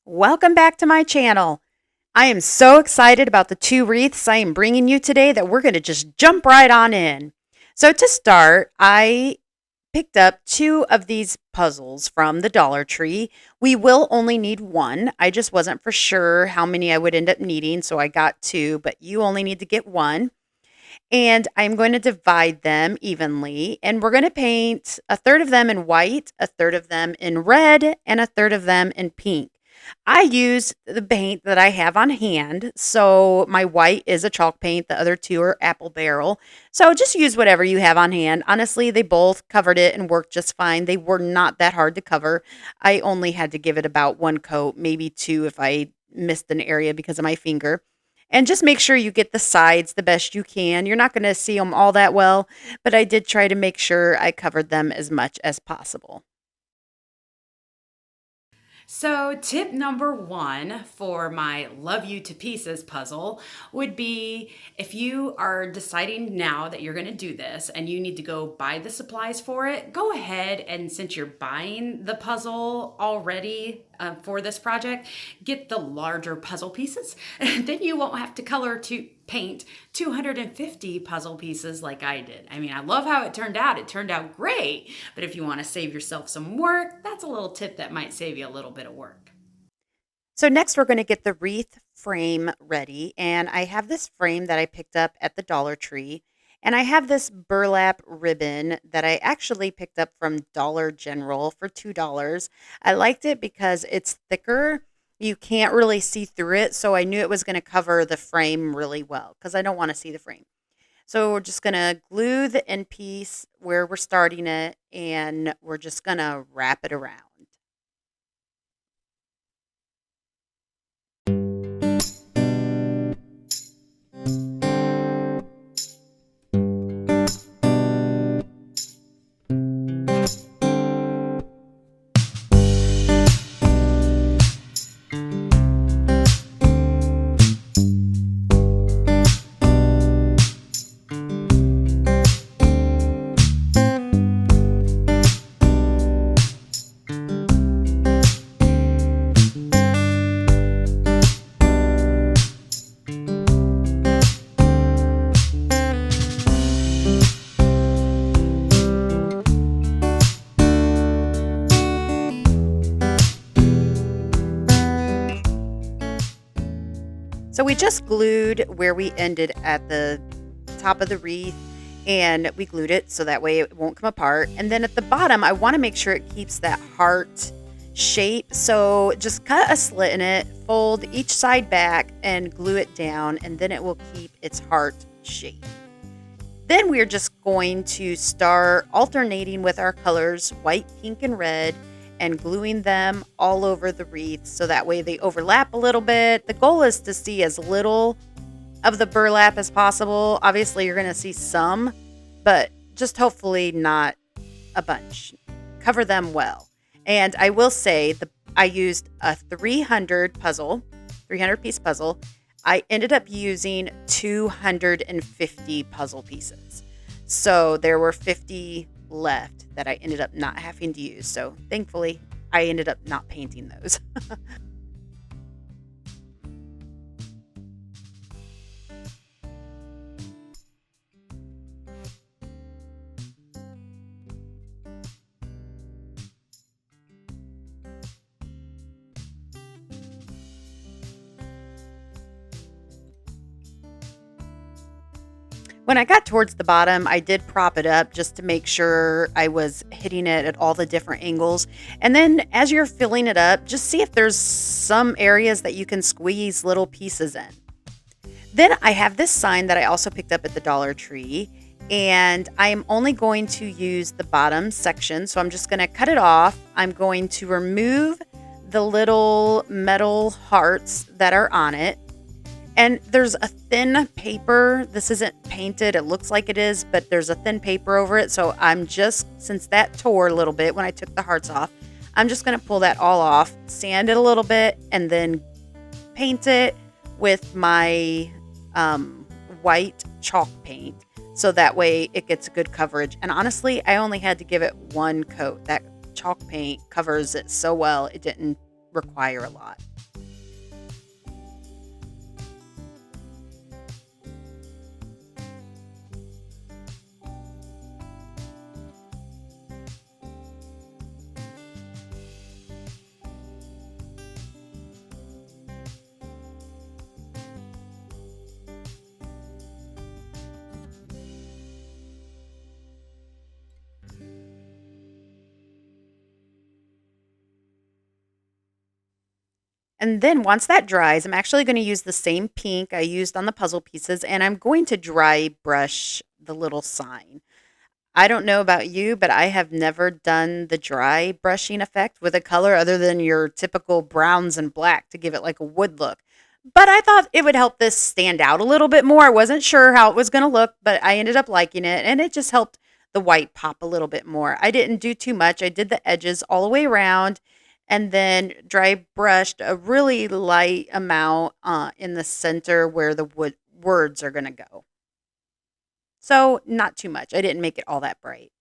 Welcome back to my channel. I am so excited about the two wreaths I am bringing you today that we're going to just jump right on in. So to start, I picked up two of these puzzles from the Dollar Tree. We will only need one. I just wasn't for sure how many I would end up needing, so I got two, but you only need to get one. And I'm going to divide them evenly, and we're going to paint a third of them in white, a third of them in red, and a third of them in pink. I use the paint that I have on hand. So my white is a chalk paint. The other two are apple barrel. So just use whatever you have on hand. Honestly, they both covered it and worked just fine. They were not that hard to cover. I only had to give it about one coat, maybe two if I missed an area because of my finger. And just make sure you get the sides the best you can. You're not going to see them all that well, but I did try to make sure I covered them as much as possible. So, tip number one for my Love You to Pieces puzzle would be if you are deciding now that you're going to do this and you need to go buy the supplies for it, go ahead and since you're buying the puzzle already for this project, get the larger puzzle pieces. Then you won't have to paint 250 puzzle pieces like I did. I mean, I love how it turned out. It turned out great. But if you want to save yourself some work, that's a little tip that might save you a little bit of work. So next we're going to get the wreath frame ready. And I have this frame that I picked up at the Dollar Tree. And I have this burlap ribbon that I actually picked up from Dollar General for $2. I liked it because it's thicker. You can't really see through it. So I knew it was going to cover the frame really well because I don't want to see the frame. So we're just going to glue the end piece where we're starting it, and we're just going to wrap it around. So we just glued where we ended at the top of the wreath, and we glued it so that way it won't come apart. And then at the bottom, I want to make sure it keeps that heart shape. So just cut a slit in it, fold each side back, and glue it down, and then it will keep its heart shape. Then we're just going to start alternating with our colors, white, pink, and red, and gluing them all over the wreath so that way they overlap a little bit. The goal is to see as little of the burlap as possible. Obviously, you're going to see some, but just hopefully not a bunch. Cover them well. And I will say I used a 300 piece puzzle. I ended up using 250 puzzle pieces. So there were 50 left that I ended up not having to use. So thankfully, I ended up not painting those. When I got towards the bottom, I did prop it up just to make sure I was hitting it at all the different angles. And then as you're filling it up, just see if there's some areas that you can squeeze little pieces in. Then I have this sign that I also picked up at the Dollar Tree, and I am only going to use the bottom section. So I'm just going to cut it off. I'm going to remove the little metal hearts that are on it. And there's a thin paper. This isn't painted. It looks like it is, but there's a thin paper over it. So since that tore a little bit when I took the hearts off, I'm just going to pull that all off, sand it a little bit, and then paint it with my white chalk paint. So that way it gets good coverage. And honestly, I only had to give it one coat. That chalk paint covers it so well, it didn't require a lot. And then once that dries, I'm actually going to use the same pink I used on the puzzle pieces, and I'm going to dry brush the little sign. I don't know about you, but I have never done the dry brushing effect with a color other than your typical browns and black to give it like a wood look. But I thought it would help this stand out a little bit more. I wasn't sure how it was going to look, but I ended up liking it, and it just helped the white pop a little bit more. I didn't do too much. I did the edges all the way around and then dry brushed a really light amount in the center where the words are going to go. So, not too much. I didn't make it all that bright.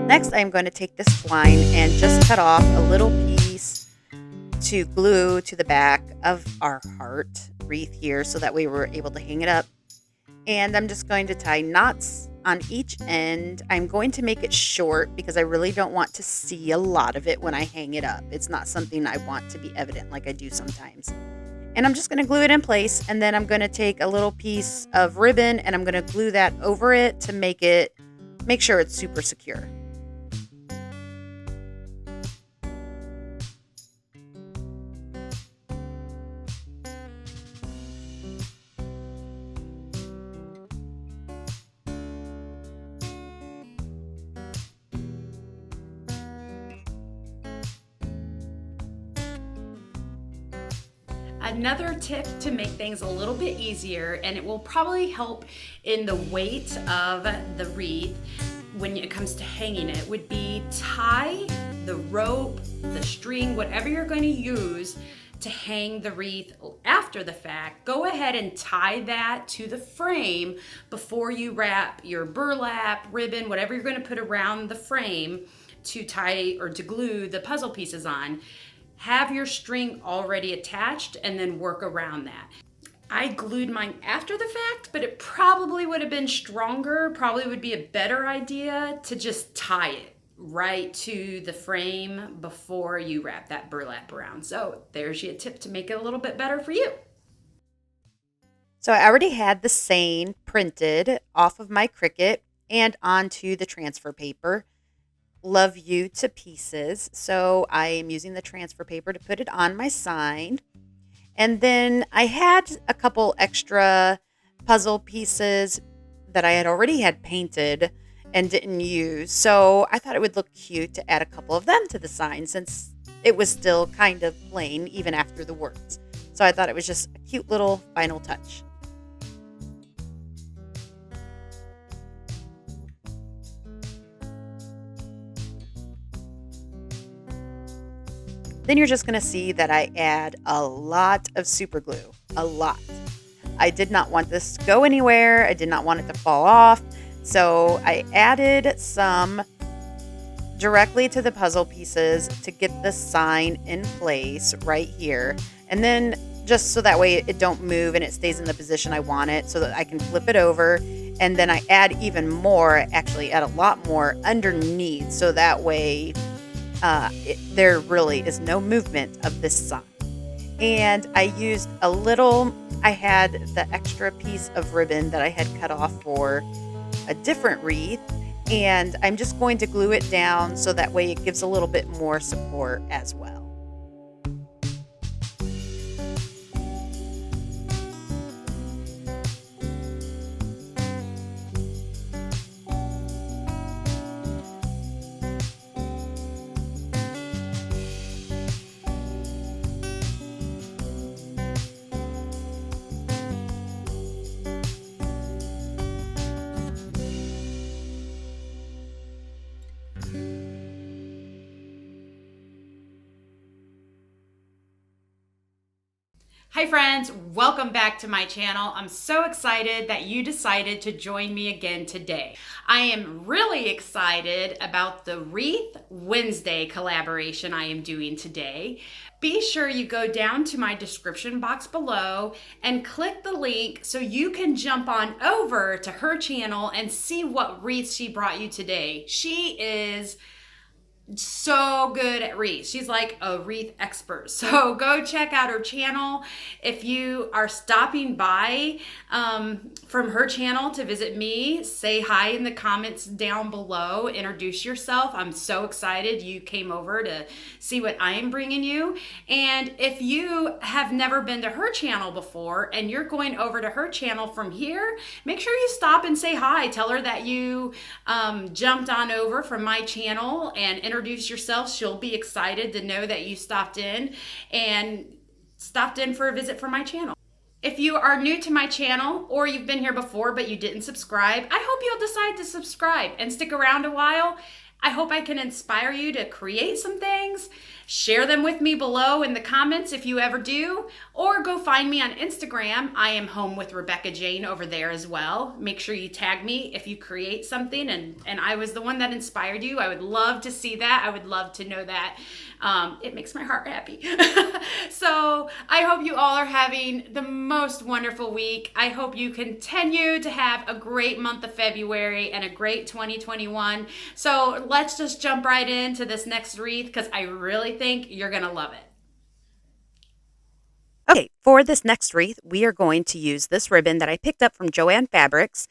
Next, I'm going to take this twine and just cut off a little piece to glue to the back of our heart wreath here so that way we're able to hang it up. And I'm just going to tie knots on each end. I'm going to make it short because I really don't want to see a lot of it when I hang it up. It's not something I want to be evident like I do sometimes. And I'm just going to glue it in place, and then I'm going to take a little piece of ribbon and I'm going to glue that over it to make sure it's super secure. Another tip to make things a little bit easier, and it will probably help in the weight of the wreath when it comes to hanging it, would be tie the rope, the string, whatever you're going to use to hang the wreath after the fact. Go ahead and tie that to the frame before you wrap your burlap, ribbon, whatever you're going to put around the frame to tie or to glue the puzzle pieces on. Have your string already attached and then work around that. I glued mine after the fact, but it probably would have been stronger, probably would be a better idea to just tie it right to the frame before you wrap that burlap around. So there's your tip to make it a little bit better for you. So I already had the saying printed off of my Cricut and onto the transfer paper. Love you to pieces. So I am using the transfer paper to put it on my sign. And then I had a couple extra puzzle pieces that I had already had painted and didn't use. So I thought it would look cute to add a couple of them to the sign since it was still kind of plain even after the words. So I thought it was just a cute little final touch. Then you're just going to see that I add a lot of super glue, a lot. I did not want this to go anywhere. I did not want it to fall off. So I added some directly to the puzzle pieces to get the sign in place right here. And then just so that way it don't move and it stays in the position I want it so that I can flip it over. And then I add even more, actually add a lot more underneath so that way there really is no movement of this sign. And I used I had the extra piece of ribbon that I had cut off for a different wreath, and I'm just going to glue it down so that way it gives a little bit more support as well. Hi friends, welcome back to my channel. I'm so excited that you decided to join me again today. I am really excited about the Wreath Wednesday collaboration I am doing today be sure you go down to my description box below and click the link so you can jump on over to her channel and see what wreaths she brought you today. She is so good at wreaths. She's like a wreath expert. So go check out her channel. If you are stopping by from her channel to visit me, say hi in the comments down below. Introduce yourself. I'm so excited you came over to see what I am bringing you. And if you have never been to her channel before and you're going over to her channel from here, make sure you stop and say hi. Tell her that you jumped on over from my channel and introduce yourself. She'll be excited to know that you stopped in for a visit from my channel. If you are new to my channel or you've been here before but you didn't subscribe, I hope you'll decide to subscribe and stick around a while. I hope I can inspire you to create some things. Share them with me below in the comments if you ever do, or go find me on Instagram. I am home with Rebecca Jane over there as well. Make sure you tag me if you create something and I was the one that inspired you. I would love to see that. I would love to know that. It makes my heart happy. So I hope you all are having the most wonderful week. I hope you continue to have a great month of February and a great 2021. So let's just jump right into this next wreath because I really think you're going to love it. Okay, for this next wreath, we are going to use this ribbon that I picked up from Joann Fabrics.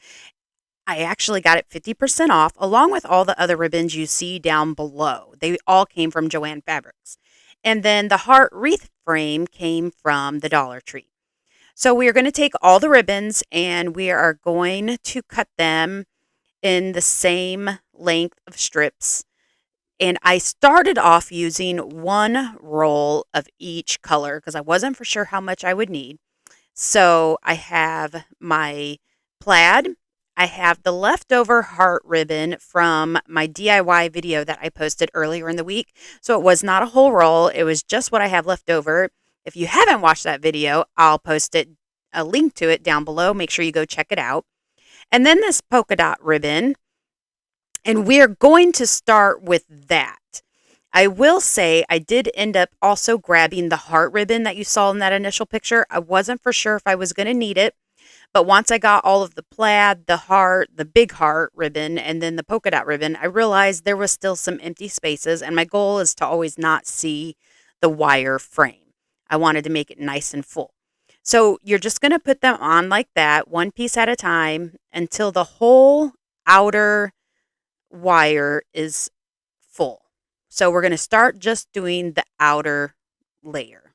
I actually got it 50% off, along with all the other ribbons you see down below. They all came from Joann Fabrics. And then the heart wreath frame came from the Dollar Tree. So we are going to take all the ribbons and we are going to cut them in the same length of strips. And I started off using one roll of each color because I wasn't for sure how much I would need. So I have my plaid. I have the leftover heart ribbon from my DIY video that I posted earlier in the week. So it was not a whole roll. It was just what I have left over. If you haven't watched that video, I'll post a link to it down below. Make sure you go check it out. And then this polka dot ribbon. And we're going to start with that. I will say I did end up also grabbing the heart ribbon that you saw in that initial picture. I wasn't for sure if I was going to need it. But once I got all of the plaid, the heart, the big heart ribbon, and then the polka dot ribbon, I realized there was still some empty spaces. And my goal is to always not see the wire frame. I wanted to make it nice and full. So you're just going to put them on like that, one piece at a time, until the whole outer wire is full. So we're going to start just doing the outer layer.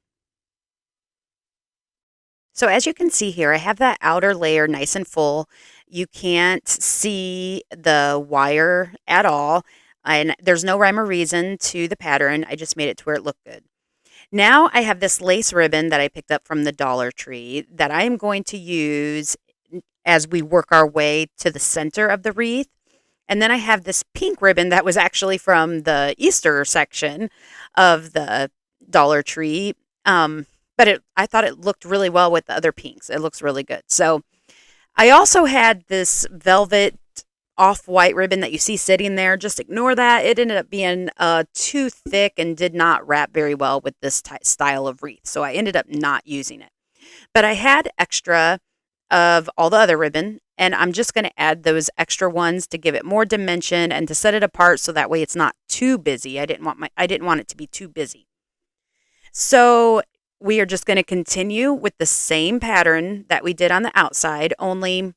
So as you can see here, I have that outer layer nice and full. You can't see the wire at all. And there's no rhyme or reason to the pattern. I just made it to where it looked good. Now I have this lace ribbon that I picked up from the Dollar Tree that I am going to use as we work our way to the center of the wreath. And then I have this pink ribbon that was actually from the Easter section of the Dollar Tree. But I thought it looked really well with the other pinks. It looks really good. So I also had this velvet off-white ribbon that you see sitting there. Just ignore that. It ended up being too thick and did not wrap very well with this style of wreath. So I ended up not using it. But I had extra of all the other ribbon, and I'm just going to add those extra ones to give it more dimension and to set it apart so that way it's not too busy. I didn't want it to be too busy. So we are just going to continue with the same pattern that we did on the outside, only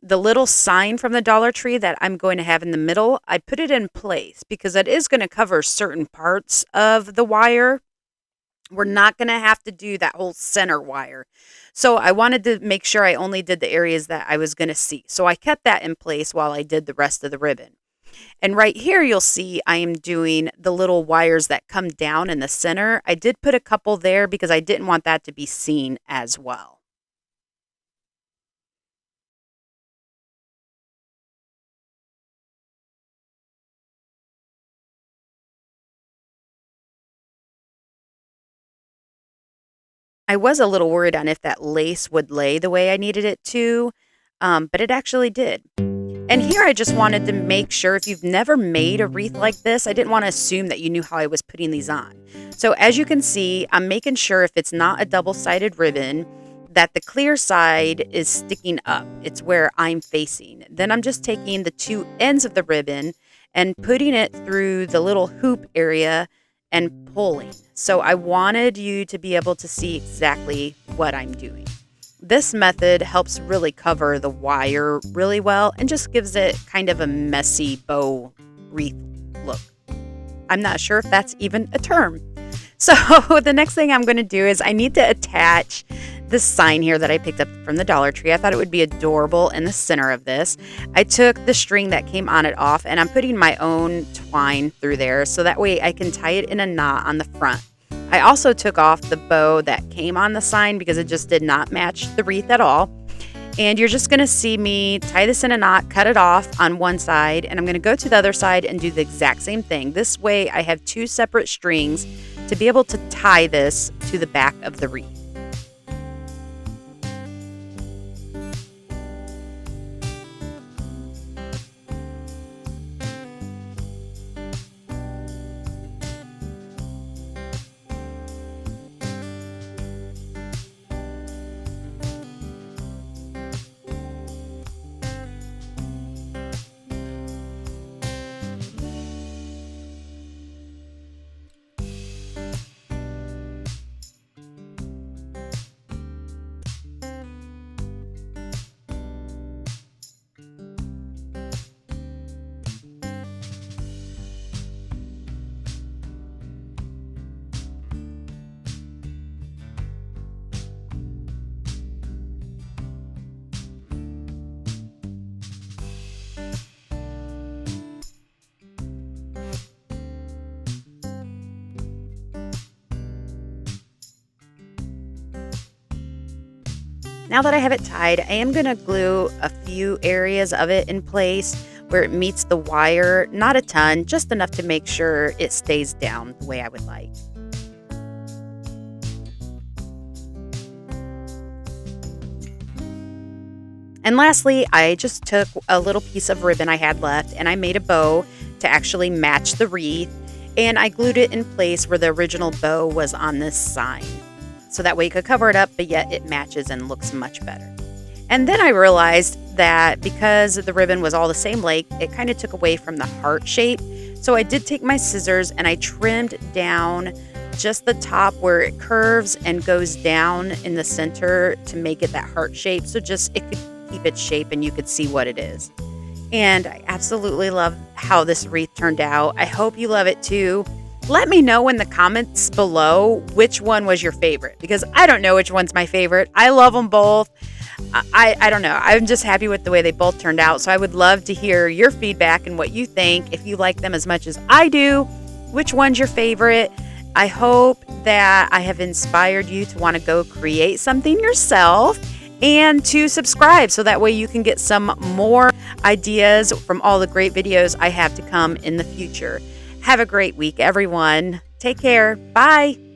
the little sign from the Dollar Tree that I'm going to have in the middle, I put it in place because it is going to cover certain parts of the wire. We're not going to have to do that whole center wire. So I wanted to make sure I only did the areas that I was going to see. So I kept that in place while I did the rest of the ribbon. And right here, you'll see I am doing the little wires that come down in the center. I did put a couple there because I didn't want that to be seen as well. I was a little worried on if that lace would lay the way I needed it to, but it actually did. And here I just wanted to make sure, if you've never made a wreath like this, I didn't want to assume that you knew how I was putting these on. So as you can see, I'm making sure if it's not a double-sided ribbon, that the clear side is sticking up. It's where I'm facing. Then I'm just taking the two ends of the ribbon and putting it through the little hoop area and pulling. So I wanted you to be able to see exactly what I'm doing. This method helps really cover the wire really well and just gives it kind of a messy bow wreath look. I'm not sure if that's even a term. So the next thing I'm going to do is I need to attach this sign here that I picked up from the Dollar Tree. I thought it would be adorable in the center of this. I took the string that came on it off, and I'm putting my own twine through there so that way I can tie it in a knot on the front. I also took off the bow that came on the sign because it just did not match the wreath at all. And you're just going to see me tie this in a knot, cut it off on one side, and I'm going to go to the other side and do the exact same thing. This way I have two separate strings to be able to tie this to the back of the wreath. Now that I have it tied, I am going to glue a few areas of it in place where it meets the wire. Not a ton, just enough to make sure it stays down the way I would like. And lastly, I just took a little piece of ribbon I had left and I made a bow to actually match the wreath, and I glued it in place where the original bow was on this sign. So that way you could cover it up, but yet it matches and looks much better. And then I realized that because the ribbon was all the same length, it kind of took away from the heart shape. So I did take my scissors and I trimmed down just the top where it curves and goes down in the center to make it that heart shape. So just it could keep its shape and you could see what it is. And I absolutely love how this wreath turned out. I hope you love it too. Let me know in the comments below which one was your favorite, because I don't know which one's my favorite. I love them both. I don't know. I'm just happy with the way they both turned out. So I would love to hear your feedback and what you think. If you like them as much as I do, which one's your favorite? I hope that I have inspired you to want to go create something yourself and to subscribe so that way you can get some more ideas from all the great videos I have to come in the future. Have a great week, everyone. Take care. Bye.